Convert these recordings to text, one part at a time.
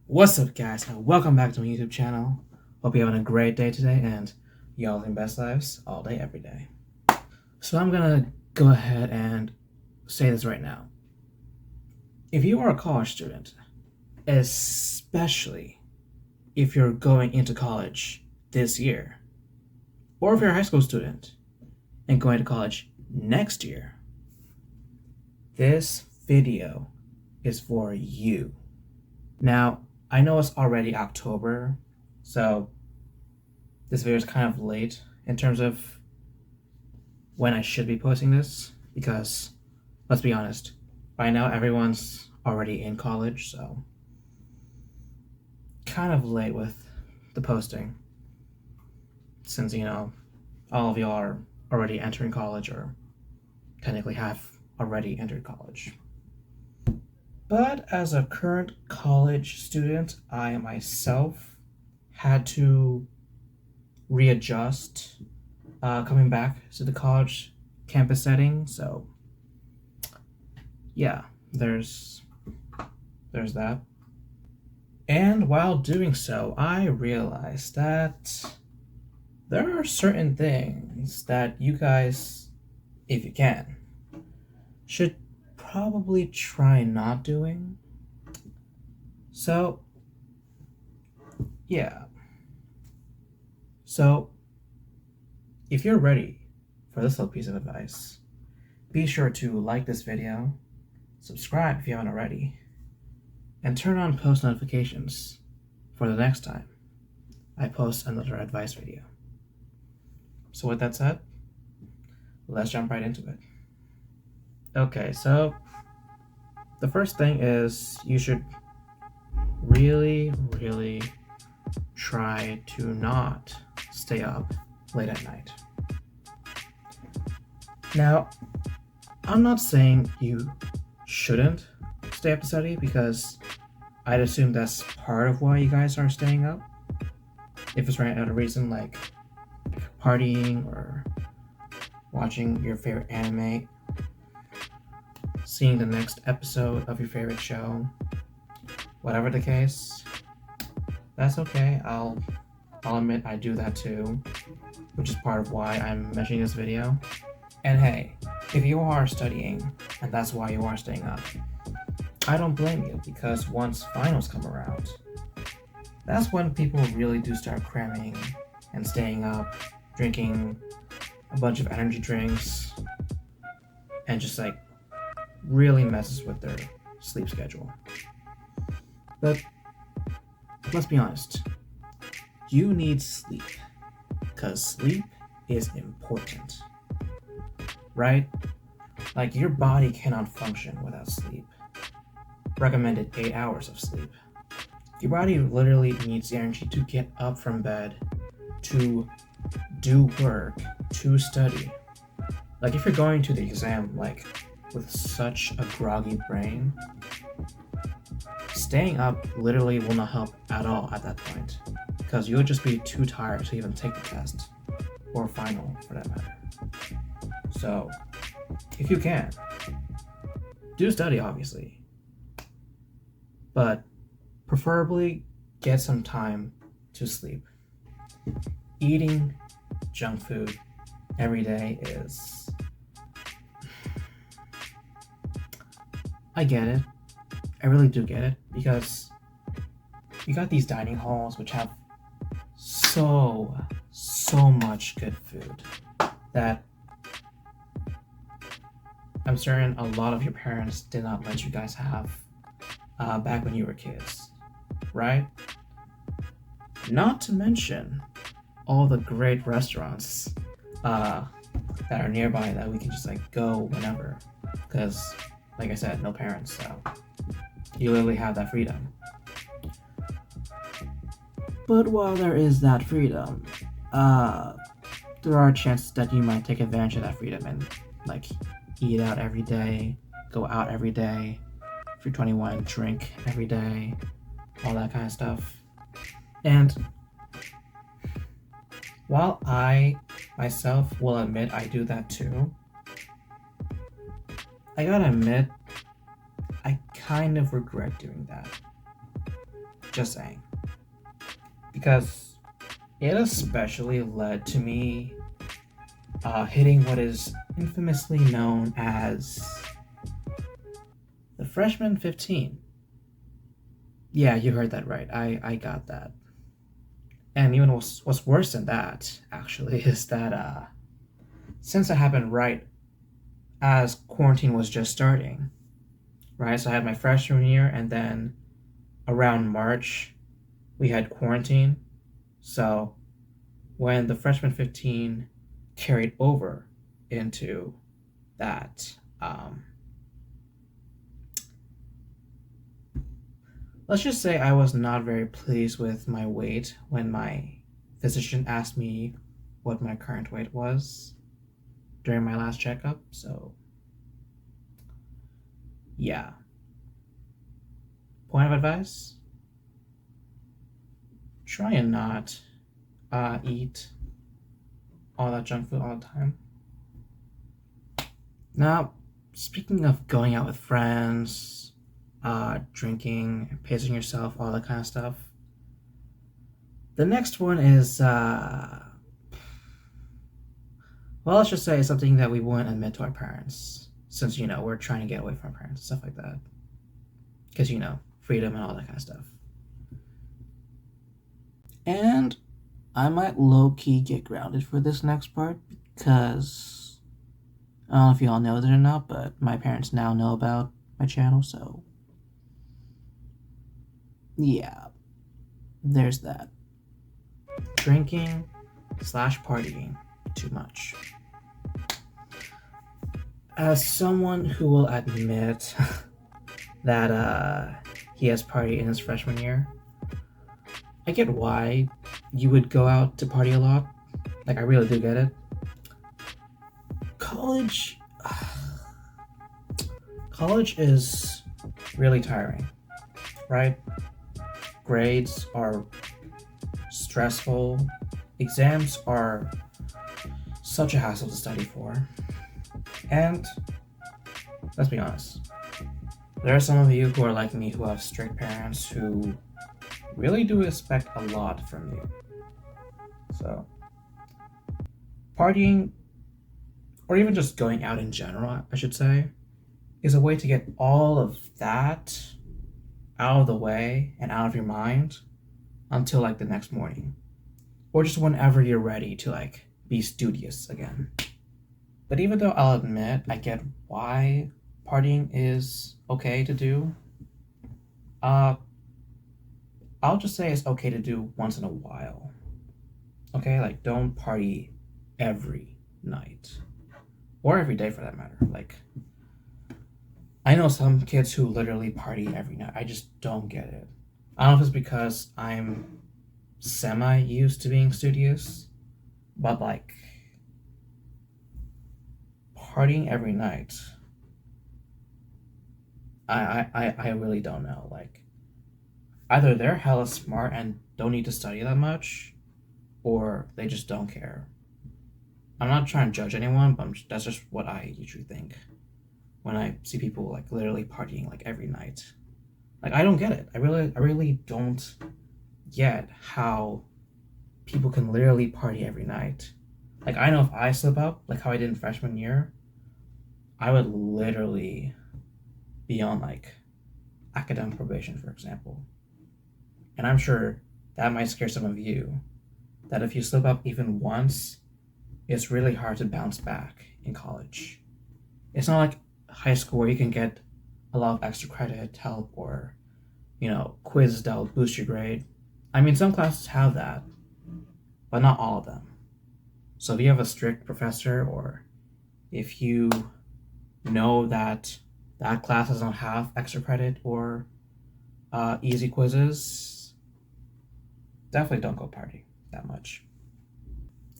What's up, guys, and welcome back to my YouTube channel. Hope you're having a great day today and y'all living best lives all day, every day. So I'm gonna go ahead and say this right now. If you are a college student, especially if you're going into college this year, or if you're a high school student and going to college next year, this video is for you. Now, I know it's already October, so this video is kind of late in terms of when I should be posting this, because let's be honest, by now everyone's already in college, so kind of late with the posting, since all of y'all are already entering college or technically have already entered college. But as a current college student, I myself had to readjust coming back to the college campus setting. So yeah, there's that. And while doing so, I realized that there are certain things that you guys, if you can, should probably try not doing. So yeah. So if you're ready for this little piece of advice, be sure to like this video, subscribe if you haven't already, and turn on post notifications for the next time I post another advice video. So with that said, let's jump right into it. Okay, so the first thing is you should really try to not stay up late at night. Now, I'm not saying you shouldn't stay up to study, because I'd assume that's part of why you guys are staying up. If it's for any other reason, like partying or watching your favorite anime, seeing the next episode of your favorite show, whatever the case, that's okay. I'll admit I do that too, which is part of why I'm mentioning this video. And hey, if you are studying and that's why you are staying up, I don't blame you, because once finals come around, that's when people really do start cramming and staying up, drinking a bunch of energy drinks, and just like really messes with their sleep schedule. But let's be honest, you need sleep, because sleep is important, right? Like, your body cannot function without sleep. Recommended 8 hours of sleep. Your body literally needs the energy to get up from bed, to do work, to study. Like, if you're going to the exam like with such a groggy brain, staying up literally will not help at all at that point, because you'll just be too tired to even take the test, or final for that matter. So if you can, do study obviously, but preferably get some time to sleep. Eating junk food every day is... I get it. I really do get it, because you got these dining halls which have so much good food that I'm certain a lot of your parents did not let you guys have back when you were kids, right? Not to mention all the great restaurants that are nearby that we can just like go whenever, because like I said, no parents, so you literally have that freedom. But while there is that freedom, there are chances that you might take advantage of that freedom and like eat out every day, go out every day, if you're 21, drink every day, all that kind of stuff. And while I myself will admit I do that too, I gotta admit, I kind of regret doing that. Just saying. Because it especially led to me hitting what is infamously known as the freshman 15. Yeah, you heard that right. I got that. And even what's worse than that, actually, is that since it happened right as quarantine was just starting, right? So I had my freshman year, and then around March, we had quarantine. So when the freshman 15 carried over into that, let's just say I was not very pleased with my weight when my physician asked me what my current weight was during my last checkup. So, yeah. Point of advice: try and not eat all that junk food all the time. Now, speaking of going out with friends, drinking, pacing yourself, all that kind of stuff, the next one is, well, let's just say something that we wouldn't admit to our parents, since, we're trying to get away from our parents, stuff like that. Because, freedom and all that kind of stuff. And I might low-key get grounded for this next part, because I don't know if you all know that or not, but my parents now know about my channel, so yeah, there's that. Drinking / partying too much. As someone who will admit that he has partied in his freshman year, I get why you would go out to party a lot. Like, I really do get it. College is really tiring, right? Grades are stressful. Exams are such a hassle to study for. And let's be honest, there are some of you who are like me, who have strict parents who really do expect a lot from you. So, partying, or even just going out in general, I should say, is a way to get all of that out of the way and out of your mind until like the next morning, or just whenever you're ready to like be studious again. But even though I'll admit I get why partying is okay to do, I'll just say it's okay to do once in a while. Okay, like, don't party every night, or every day for that matter. Like, I know some kids who literally party every night. I just don't get it. I don't know if it's because I'm semi used to being studious, but like, partying every night, I really don't know. Like, either they're hella smart and don't need to study that much, or they just don't care. I'm not trying to judge anyone, but that's just what I usually think when I see people like literally partying like every night. Like, I don't get it. I really don't get how people can literally party every night. Like, I know if I slip up, like how I did in freshman year, I would literally be on like academic probation, for example. And I'm sure that might scare some of you, that if you slip up even once, it's really hard to bounce back in college. It's not like high school where you can get a lot of extra credit help, or quizzes that will boost your grade. I mean, some classes have that, but not all of them. So if you have a strict professor, or if you know that that class doesn't have extra credit or easy quizzes, definitely don't go party that much.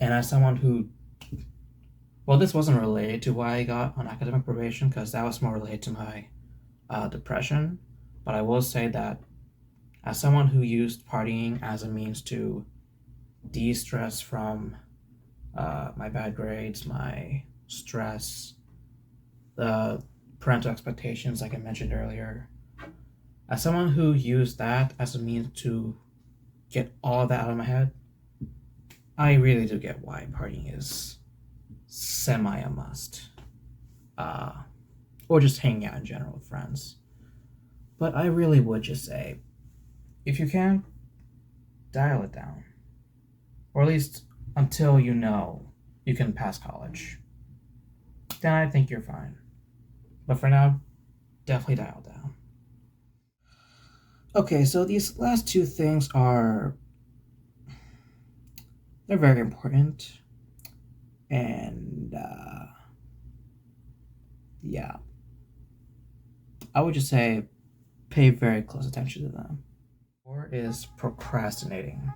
And as someone who, well, this wasn't related to why I got on academic probation, because that was more related to my depression, but I will say that as someone who used partying as a means to de-stress from my bad grades, my stress, the parental expectations, like I mentioned earlier, As someone who used that as a means to get all of that out of my head, I really do get why partying is semi a must. Or just hanging out in general with friends. But I really would just say, if you can, dial it down. Or at least until you know you can pass college. Then I think you're fine. But for now, definitely dial it down. Okay, so these last two things they're very important. And, yeah. I would just say pay very close attention to them. Or is procrastinating.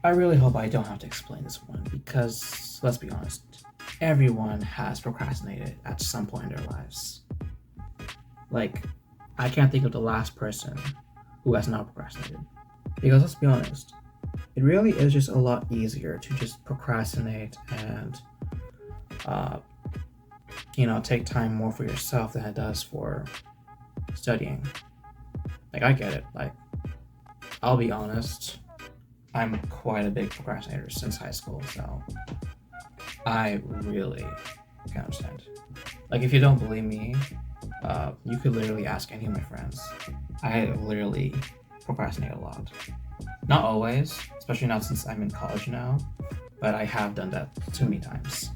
I really hope I don't have to explain this one because, let's be honest, everyone has procrastinated at some point in their lives. Like, I can't think of the last person who has not procrastinated. Because let's be honest, it really is just a lot easier to just procrastinate and, take time more for yourself than it does for studying. Like, I get it. Like, I'll be honest, I'm quite a big procrastinator since high school, so I really can understand. Like, if you don't believe me, you could literally ask any of my friends. I literally procrastinate a lot. Not always, especially not since I'm in college now, but I have done that too many times.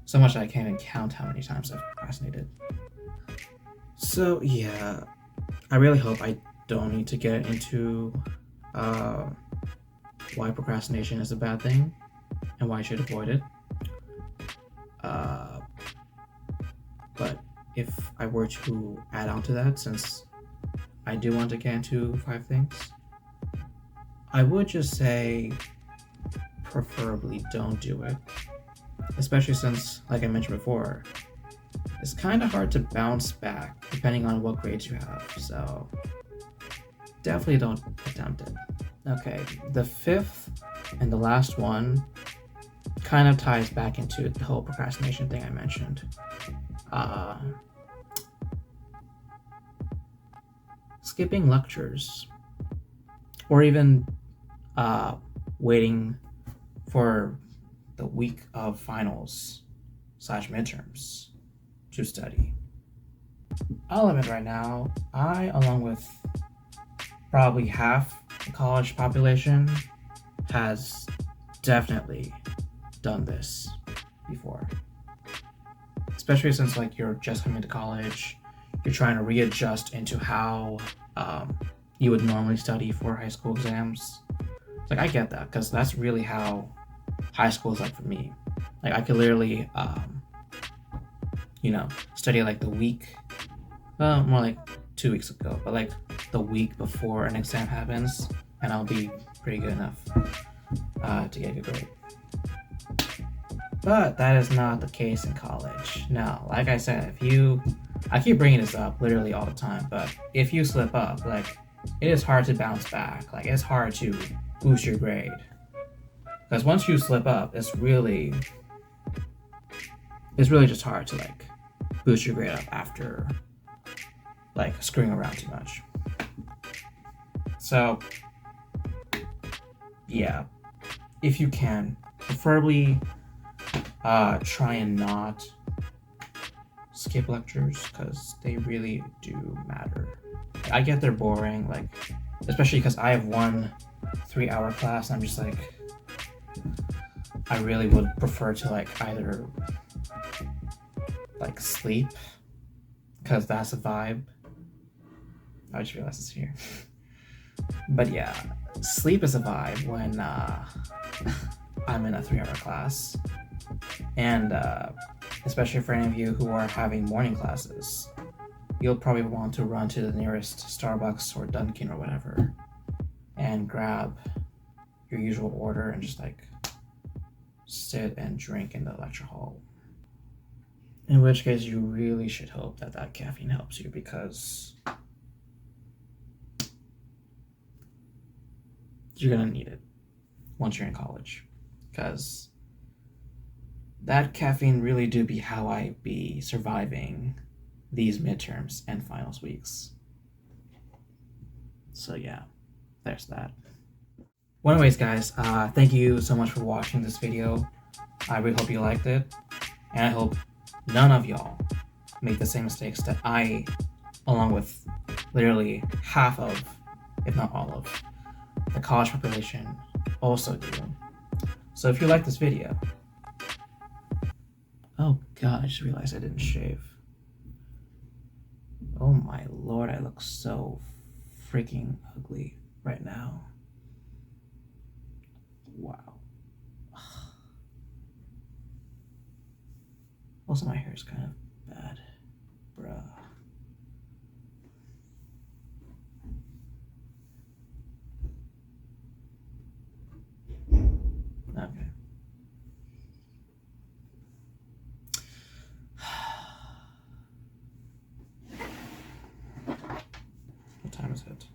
So much that I can't even count how many times I've procrastinated. So yeah, I really hope I don't need to get into why procrastination is a bad thing and why I should avoid it. But if I were to add on to that, since I do want to get into 5 things, I would just say preferably don't do it. Especially since, like I mentioned before, it's kind of hard to bounce back depending on what grades you have, so definitely don't attempt it. Okay, the 5th and the last one kind of ties back into the whole procrastination thing I mentioned. Skipping lectures, or even waiting for the week of finals/midterms to study. I'll admit right now, I, along with probably half the college population, has definitely done this before. Especially since you're just coming to college, you're trying to readjust into how you would normally study for high school exams. I get that, because that's really how high school is like for me. I could literally, study the week, more like 2 weeks ago, but the week before an exam happens, and I'll be pretty good enough to get a good grade. But that is not the case in college. No, like I said, I keep bringing this up literally all the time, but if you slip up, it is hard to bounce back. It's hard to boost your grade. Because once you slip up, it's really just hard to boost your grade up after screwing around too much. So yeah, if you can, preferably try and not skip lectures, because they really do matter. I get they're boring, especially because I have one 3-hour class, and I'm just I really would prefer to either sleep, because that's a vibe. I just realized it's here. But yeah, sleep is a vibe when I'm in a 3-hour class. And especially for any of you who are having morning classes, you'll probably want to run to the nearest Starbucks or Dunkin' or whatever and grab your usual order and just sit and drink in the lecture hall. In which case, you really should hope that caffeine helps you, because you're gonna need it once you're in college. Because that caffeine really do be how I be surviving these midterms and finals weeks. So yeah, there's that. Well, anyways, guys, thank you so much for watching this video. I really hope you liked it, and I hope none of y'all make the same mistakes that I, along with literally half of, if not all of, the college population also do. So if you like this video, oh god, I just realized I didn't shave. Oh my lord, I look so freaking ugly right now. Wow. Also, my hair is kind of bad, bruh. Okay. What time is it?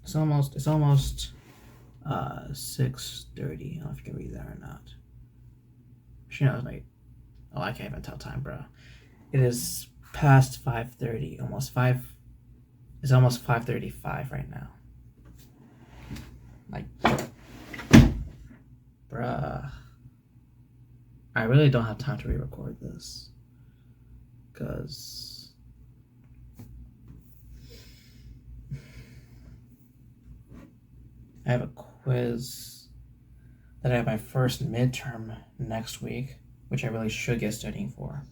It's almost 6:30. I don't know if you can read that or not. She knows, like, oh, I can't even tell time, bro. It is past 5:30, almost 5. It's almost 5:35 right now. Like, bruh. I really don't have time to re-record this. Because I have a quiz that I have my first midterm next week, which I really should get studying for.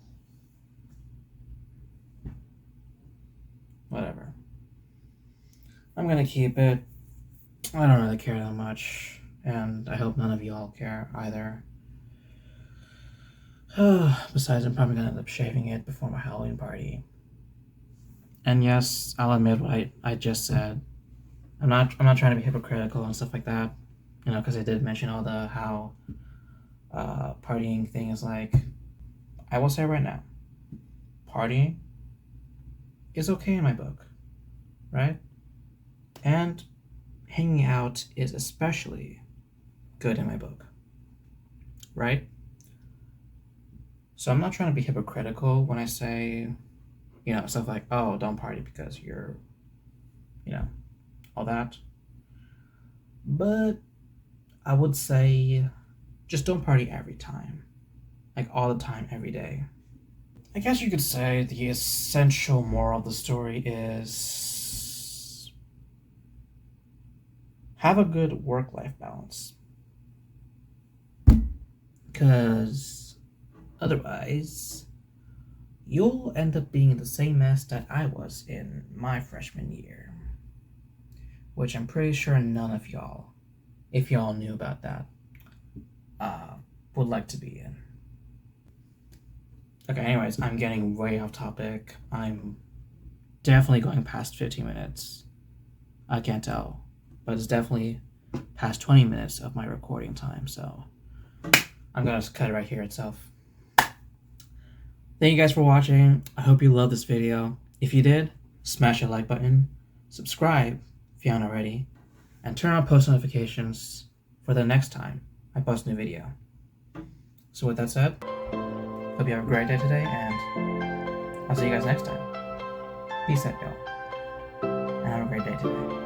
Whatever. I'm gonna keep it. I don't really care that much, and I hope none of y'all care either. Besides, I'm probably gonna end up shaving it before my Halloween party. And yes, I'll admit what I just said. I'm not trying to be hypocritical and stuff like that, you know, because I did mention all the how partying thing is like. I will say right now, partying is okay in my book, right? And hanging out is especially good in my book, right? So I'm not trying to be hypocritical when I say, you know, stuff like, oh, don't party because you're, you know, all that. But I would say just don't party every time, like all the time, every day. I guess you could say the essential moral of the story is have a good work-life balance. Because otherwise, you'll end up being in the same mess that I was in my freshman year. Which I'm pretty sure none of y'all, if y'all knew about that, would like to be in. Okay, anyways, I'm getting way off topic. I'm definitely going past 15 minutes. I can't tell, but it's definitely past 20 minutes of my recording time, so I'm gonna cut it right here itself. Thank you guys for watching. I hope you loved this video. If you did, smash the like button, subscribe if you haven't already, and turn on post notifications for the next time I post a new video. So with that said, hope you have a great day today, and I'll see you guys next time. Peace out, y'all, and have a great day today.